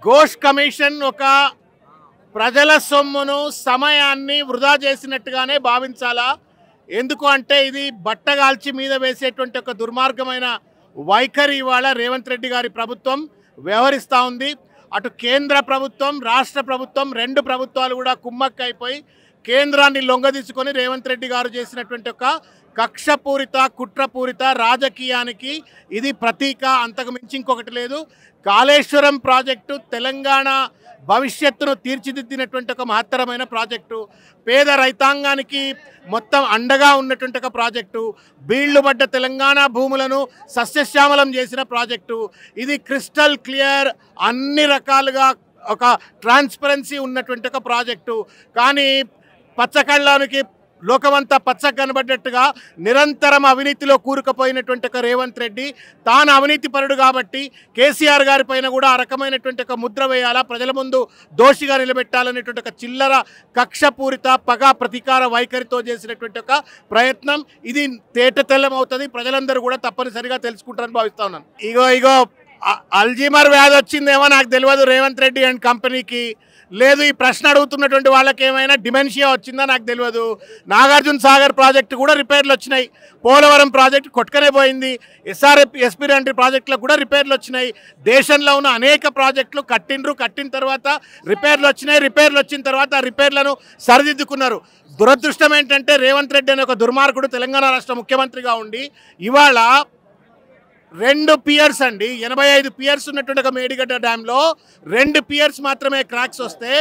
Ghosh commission ఒక ప్రజల సొమ్మును సమయాన్ని వృధా చేసినట్టుగానే భావించాలా. ఎందుకు అంటే ఇది బట్టగాల్చి మీద వేసేటువంటి ఒక దుర్మార్గమైన వైఖరి ఇవాళ రేవంత్ రెడ్డి గారి ప్రభుత్వం వ్యవహరిస్తూ ఉంది. అటు కేంద్ర ప్రభుత్వం రాష్ట్ర ప్రభుత్వం రెండు ప్రభుత్వాలు కూడా కుమ్మక్కైపోయి కేంద్రాన్ని లొంగదీసుకొని రేవంత్ రెడ్డి గారు చేసినటువంటి ఒక కక్షపూరిత కుట్రపూరిత రాజకీయానికి ఇది ప్రతీక, అంతకు మించి ఇంకొకటి లేదు. కాళేశ్వరం ప్రాజెక్టు తెలంగాణ భవిష్యత్తును తీర్చిదిద్దినటువంటి ఒక మహత్తరమైన ప్రాజెక్టు, పేద రైతాంగానికి మొత్తం అండగా ఉన్నటువంటి ఒక ప్రాజెక్టు, బీళ్లుబడ్డ తెలంగాణ భూములను సస్యశ్యామలం చేసిన ప్రాజెక్టు. ఇది క్రిస్టల్ క్లియర్, అన్ని రకాలుగా ఒక ట్రాన్స్పరెన్సీ ఉన్నటువంటి ఒక ప్రాజెక్టు. కానీ పచ్చకళ్ళానికి లోకమంతా పచ్చగా కనబడ్డట్టుగా నిరంతరం అవినీతిలో కూరుకుపోయినటువంటి ఒక రేవంత్ రెడ్డి తాను అవినీతి పరుడు కాబట్టి కేసీఆర్ గారి పైన కూడా ఆ రకమైనటువంటి ఒక ముద్ర వేయాలా, ప్రజల ముందు దోషిగా నిలబెట్టాలనేటువంటి ఒక చిల్లర కక్షపూరిత పగ ప్రతీకార వైఖరితో చేసినటువంటి ఒక ప్రయత్నం. ఇది తేట తెల్లం అవుతుంది, ప్రజలందరూ కూడా తప్పనిసరిగా తెలుసుకుంటారని భావిస్తా ఉన్నాను. ఇగో అల్జీమర్ వ్యాధి వచ్చిందేమో నాకు తెలియదు రేవంత్ రెడ్డి అండ్ కంపెనీకి, లేదు ఈ ప్రశ్న అడుగుతున్నటువంటి వాళ్ళకి ఏమైనా డిమెన్షియా వచ్చిందా నాకు తెలియదు. నాగార్జున సాగర్ ప్రాజెక్టు కూడా రిపేర్లు వచ్చినాయి, పోలవరం ప్రాజెక్టు కొట్టుకనే పోయింది, ఎస్ఆర్ఎస్పీ లాంటి ప్రాజెక్టులకు కూడా రిపేర్లు వచ్చినాయి. దేశంలో ఉన్న అనేక ప్రాజెక్టులు కట్టిన తర్వాత రిపేర్లు వచ్చినాయి, రిపేర్లు వచ్చిన తర్వాత ఆ రిపేర్లను సరిదిద్దుకున్నారు. దురదృష్టం ఏంటంటే రేవంత్ రెడ్డి అనే ఒక దుర్మార్గుడు తెలంగాణ రాష్ట్ర ముఖ్యమంత్రిగా ఉండి ఇవాళ 2 పియర్స్ అండి, 85 పియర్స్ ఉన్నటువంటి ఒక మేడిగడ్డ డ్యాంలో 2 పియర్స్ మాత్రమే క్రాక్స్ వస్తే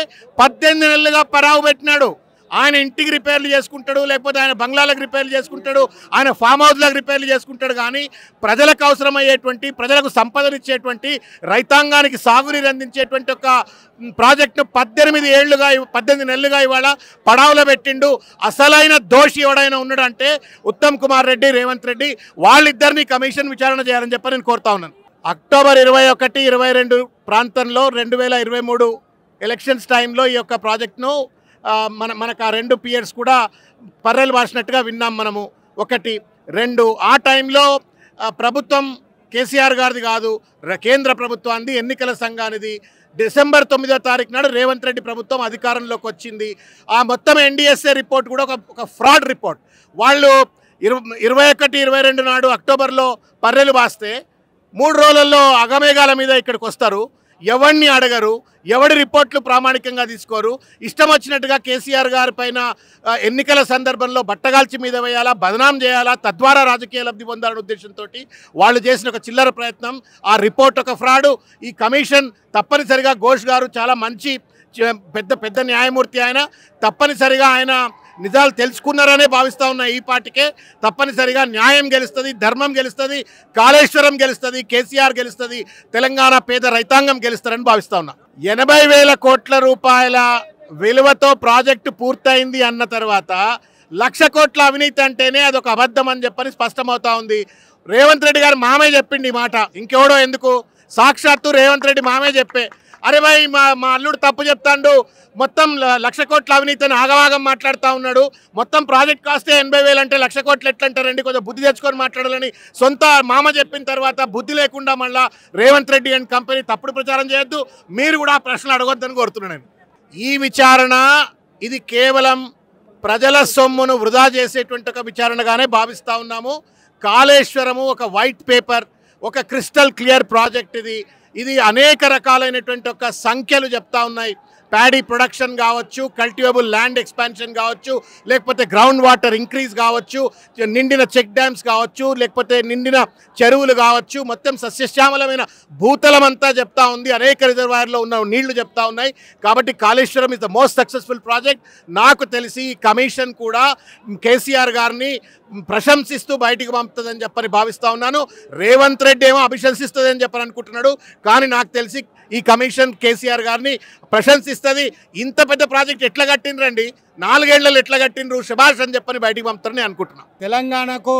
18 నెలలుగా పరావు పెట్టినాడు. ఆయన ఇంటికి రిపేర్లు చేసుకుంటాడు, లేకపోతే ఆయన బంగ్లాలకు రిపేర్లు చేసుకుంటాడు, ఆయన ఫామ్ హౌస్లకు రిపేర్లు చేసుకుంటాడు. కానీ ప్రజలకు అవసరమయ్యేటువంటి, ప్రజలకు సంపదనిచ్చేటువంటి, రైతాంగానికి సాగునీరు అందించేటువంటి ఒక ప్రాజెక్టును 18 నెలలుగా ఇవాళ పడావులో పెట్టిండు. అసలైన దోషి ఎవడైనా ఉన్నాడంటే ఉత్తమ్ కుమార్ రెడ్డి, రేవంత్ రెడ్డి, వాళ్ళిద్దరినీ కమిషన్ విచారణ చేయాలని చెప్పి నేను కోరుతా ఉన్నాను. అక్టోబర్ 21, 22 ప్రాంతంలో 2023 ఎలక్షన్స్ టైంలో ఈ యొక్క ప్రాజెక్టును మనకు ఆ 2 పియర్స్ కూడా పర్రెలు వాసినట్టుగా విన్నాం మనము. 1, 2 ఆ టైంలో ప్రభుత్వం కేసీఆర్ గారిది కాదు, కేంద్ర ప్రభుత్వాన్ని ఎన్నికల సంఘానిది. డిసెంబర్ 9వ తారీఖు నాడు రేవంత్ రెడ్డి ప్రభుత్వం అధికారంలోకి వచ్చింది. ఆ మొత్తం ఎన్డీఎస్ఏ రిపోర్ట్ కూడా ఒక ఫ్రాడ్ రిపోర్ట్. వాళ్ళు 21, 22 నాడు అక్టోబర్లో పర్రెలు వాస్తే 3 రోజులలో అగమేఘాల మీద ఇక్కడికి వస్తారు, ఎవరిని అడగరు, ఎవడి రిపోర్ట్లు ప్రామాణికంగా తీసుకోరు, ఇష్టం వచ్చినట్టుగా కేసీఆర్ గారి పైన ఎన్నికల సందర్భంలో బట్టగాల్చి మీద వేయాలా, బదనాం చేయాలా, తద్వారా రాజకీయ లబ్ధి పొందాలనే ఉద్దేశంతో వాళ్ళు చేసిన ఒక చిల్లర ప్రయత్నం. ఆ రిపోర్ట్ ఒక ఫ్రాడు. ఈ కమిషన్ తప్పనిసరిగా ఘోష్ గారు చాలా మంచి పెద్ద న్యాయమూర్తి, ఆయన తప్పనిసరిగా ఆయన నిజాలు తెలుసుకున్నారనే భావిస్తూ ఉన్న ఈ పార్టీకే తప్పనిసరిగా న్యాయం గెలుస్తుంది, ధర్మం గెలుస్తుంది, కాళేశ్వరం గెలుస్తుంది, కేసీఆర్ గెలుస్తుంది, తెలంగాణ పేద రైతాంగం గెలుస్తారని భావిస్తూ ఉన్నా. 80,000 కోట్ల రూపాయల విలువతో ప్రాజెక్టు పూర్తయింది అన్న తర్వాత 1,00,000 కోట్ల అవినీతి అంటేనే అదొక అబద్ధం అని చెప్పని స్పష్టమవుతా ఉంది. రేవంత్ రెడ్డి గారు మామే చెప్పిండి ఈ మాట, ఇంకెవడో ఎందుకు, సాక్షాత్తు రేవంత్ రెడ్డి మామే చెప్పే, అరే భాయ్ మా అల్లుడు తప్పు చెప్తాడు, మొత్తం 1,00,000 కోట్ల అవినీతిని ఆగవాగం మాట్లాడుతూ ఉన్నాడు, మొత్తం ప్రాజెక్ట్ కాస్తే 80,000 అంటే 1,00,000 కోట్లు ఎట్లంటారండి, కొంచెం బుద్ధి తెచ్చుకొని మాట్లాడాలని సొంత మామ చెప్పిన తర్వాత బుద్ధి లేకుండా మళ్ళీ రేవంత్ రెడ్డి అండ్ కంపెనీ తప్పుడు ప్రచారం చేయొద్దు, మీరు కూడా ఆ ప్రశ్నలు అడగొద్దని కోరుతున్నాను. ఈ విచారణ ఇది కేవలం ప్రజల సొమ్మును వృధా చేసేటువంటి ఒక విచారణగానే భావిస్తూ ఉన్నాము. కాళేశ్వరము ఒక వైట్ పేపర్, ఒక క్రిస్టల్ క్లియర్ ప్రాజెక్ట్. ఇది అనేక రకాలైనటువంటి ఒక సంఖ్యలు చెప్తా ఉన్నాయి. ప్యాడీ ప్రొడక్షన్ కావచ్చు, కల్టివేబుల్ ల్యాండ్ ఎక్స్పాన్షన్ కావచ్చు, లేకపోతే గ్రౌండ్ వాటర్ ఇంక్రీజ్ కావచ్చు, నిండిన చెక్ డ్యామ్స్ కావచ్చు, లేకపోతే నిండిన చెరువులు కావచ్చు, మొత్తం సస్యశ్యామలమైన భూతలం అంతా చెప్తా ఉంది. అనేక రిజర్వాయర్లో ఉన్న నీళ్లు చెప్తా ఉన్నాయి. కాబట్టి Kaleshwaram is the most successful project. నాకు తెలిసి కమిషన్ కూడా కేసీఆర్ గారిని ప్రశంసిస్తూ బయటికి పంపుతుందని చెప్పని భావిస్తూ ఉన్నాను. రేవంత్ రెడ్డి ఏమో అభిశంసిస్తుందని చెప్పని అనుకుంటున్నాడు, కానీ నాకు తెలిసి ఈ కమిషన్ కేసీఆర్ గారిని ప్రశంసిస్తుంది. ఇంత పెద్ద ప్రాజెక్ట్ ఎట్లా కట్టినరండి, 4 ఏళ్లలో ఎట్లా కట్టినరు, శభాష్ అని చెప్పని బయటికి పంపుతారని అనుకుంటున్నాను. తెలంగాణకు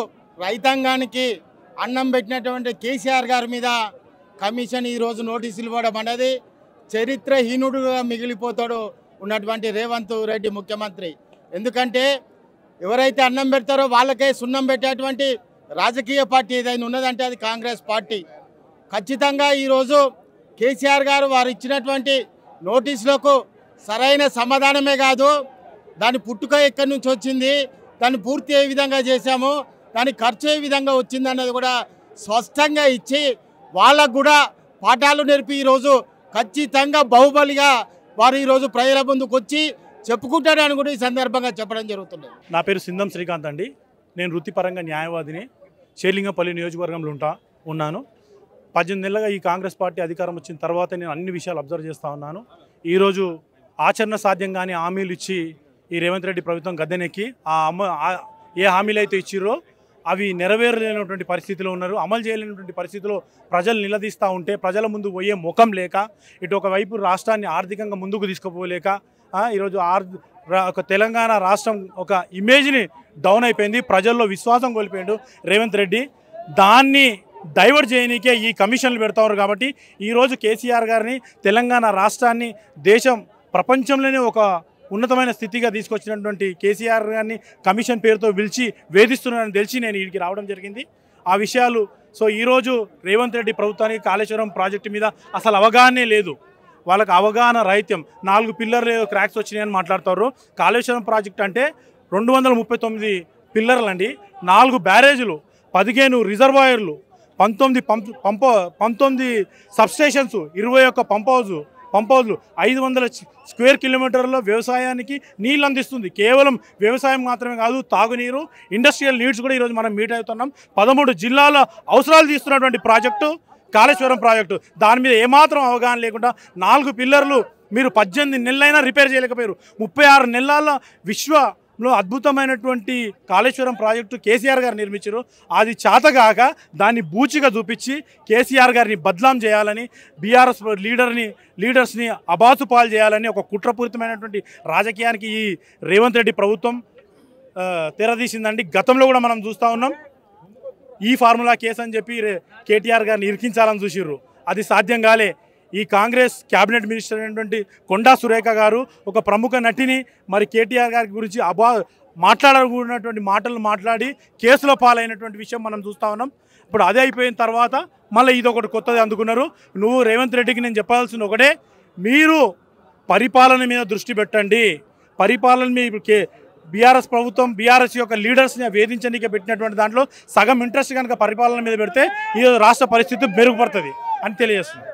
రైతాంగానికి అన్నం పెట్టినటువంటి కేసీఆర్ గారి మీద కమిషన్ ఈరోజు నోటీసులు ఇవ్వడం అనేది చరిత్రహీనుడుగా మిగిలిపోతాడు ఉన్నటువంటి రేవంత్ రెడ్డి ముఖ్యమంత్రి. ఎందుకంటే ఎవరైతే అన్నం పెడతారో వాళ్ళకే సున్నం పెట్టేటువంటి రాజకీయ పార్టీ ఏదైనా ఉన్నదంటే అది కాంగ్రెస్ పార్టీ. ఖచ్చితంగా ఈరోజు కేసీఆర్ గారు వారు ఇచ్చినటువంటి నోటీసులకు సరైన సమాధానమే కాదు, దాని పుట్టుక ఎక్కడి నుంచి వచ్చింది, దాన్ని పూర్తి ఏ విధంగా చేశాము, దాని ఖర్చు ఏ విధంగా వచ్చింది అన్నది కూడా స్పష్టంగా ఇచ్చి వాళ్ళకు కూడా పాఠాలు నేర్పి ఈరోజు ఖచ్చితంగా బాహుబలిగా వారు ఈరోజు ప్రజల ముందుకు వచ్చి చెప్పుకుంటారని కూడా ఈ సందర్భంగా చెప్పడం జరుగుతుంది. నా పేరు సింధం శ్రీకాంత్ అండి. నేను వృత్తిపరంగా న్యాయవాదిని. షేర్లింగంపల్లి నియోజకవర్గంలో ఉన్నాను. 18 నెలలుగా ఈ కాంగ్రెస్ పార్టీ అధికారం వచ్చిన తర్వాత నేను అన్ని విషయాలు అబ్జర్వ్ చేస్తూ ఉన్నాను. ఈరోజు ఆచరణ సాధ్యం కానీ హామీలు ఇచ్చి ఈ రేవంత్ రెడ్డి ప్రభుత్వం గద్దెనెక్కి ఏ హామీలు అయితే ఇచ్చిరో అవి నెరవేరలేనటువంటి పరిస్థితిలో ఉన్నారు. అమలు చేయలేనటువంటి పరిస్థితిలో ప్రజలు నిలదీస్తూ ఉంటే ప్రజల ముందు పోయే ముఖం లేక, ఇటు ఒకవైపు రాష్ట్రాన్ని ఆర్థికంగా ముందుకు తీసుకుపోలేక ఈరోజు ఒక తెలంగాణ రాష్ట్రం ఒక ఇమేజ్ని డౌన్ అయిపోయింది. ప్రజల్లో విశ్వాసం కోల్పోయాడు రేవంత్ రెడ్డి. దాన్ని డైవర్ట్ చేయనీకే ఈ కమిషన్లు పెడతారు. కాబట్టి ఈరోజు కేసీఆర్ గారిని, తెలంగాణ రాష్ట్రాన్ని దేశం ప్రపంచంలోనే ఒక ఉన్నతమైన స్థితిగా తీసుకొచ్చినటువంటి కేసీఆర్ గారిని కమిషన్ పేరుతో పిలిచి వేధిస్తున్నారని తెలిసి నేను వీడికి రావడం జరిగింది. ఆ విషయాలు ఈరోజు రేవంత్ రెడ్డి ప్రభుత్వానికి కాళేశ్వరం ప్రాజెక్టు మీద అసలు అవగాహనే లేదు. వాళ్ళకి అవగాహన రాహిత్యం. 4 పిల్లర్లు క్రాక్స్ వచ్చినాయని మాట్లాడతారు. కాళేశ్వరం ప్రాజెక్ట్ అంటే 239 పిల్లర్లు అండి, 4 బ్యారేజీలు, 15 రిజర్వాయర్లు, 19 సబ్స్టేషన్స్, 21 పంప్ హౌజ్లు, 500 స్క్వేర్ కిలోమీటర్ల వ్యవసాయానికి నీళ్ళు అందిస్తుంది. కేవలం వ్యవసాయం మాత్రమే కాదు, తాగునీరు, ఇండస్ట్రియల్ నీడ్స్ కూడా ఈరోజు మనం మీట్ అవుతున్నాం. 13 జిల్లాల అవసరాలు తీస్తున్నటువంటి ప్రాజెక్టు కాళేశ్వరం ప్రాజెక్టు. దాని మీద ఏమాత్రం అవగాహన లేకుండా 4 పిల్లర్లు మీరు 18 నెలలైనా రిపేర్ చేయలేకపోయారు. 36 నెలల విశ్వలో అద్భుతమైనటువంటి కాళేశ్వరం ప్రాజెక్టు కేసీఆర్ గారు నిర్మించారు. అది చేతగాక దాన్ని బూచిగా చూపించి కేసీఆర్ గారిని బద్నాం చేయాలని, బీఆర్ఎస్ లీడర్స్ని అబాసుపాలు చేయాలని ఒక కుట్రపూరితమైనటువంటి రాజకీయానికి ఈ రేవంత్ రెడ్డి ప్రభుత్వం తెరదీసిందండి. గతంలో కూడా మనం చూస్తూ ఉన్నాం. ఈ ఫార్ములా కేసు అని చెప్పి కేటీఆర్ గారిని ఇరికించాలని చూసిర్రు. అది సాధ్యం కాలే. ఈ కాంగ్రెస్ క్యాబినెట్ మినిస్టర్ అయినటువంటి కొండా సురేఖ గారు ఒక ప్రముఖ నటిని మరి కేటీఆర్ గారి గురించి మాట్లాడకూడనటువంటి మాటలు మాట్లాడి కేసులో పాలైనటువంటి విషయం మనం చూస్తూ ఉన్నాం. ఇప్పుడు అదే అయిపోయిన తర్వాత మళ్ళీ ఇదొకటి కొత్తది అందుకున్నారు. నువ్వు రేవంత్ రెడ్డికి నేను చెప్పాల్సిన ఒకటే, మీరు పరిపాలన మీద దృష్టి పెట్టండి. పరిపాలన మీ బీఆర్ఎస్ ప్రభుత్వం, బీఆర్ఎస్ యొక్క లీడర్స్ని వేధించడానికి పెట్టినటువంటి దాంట్లో సగం ఇంట్రెస్ట్ కనుక పరిపాలన మీద పెడితే ఈ రాష్ట్ర పరిస్థితి మెరుగుపడుతుంది అని తెలియజేస్తుంది.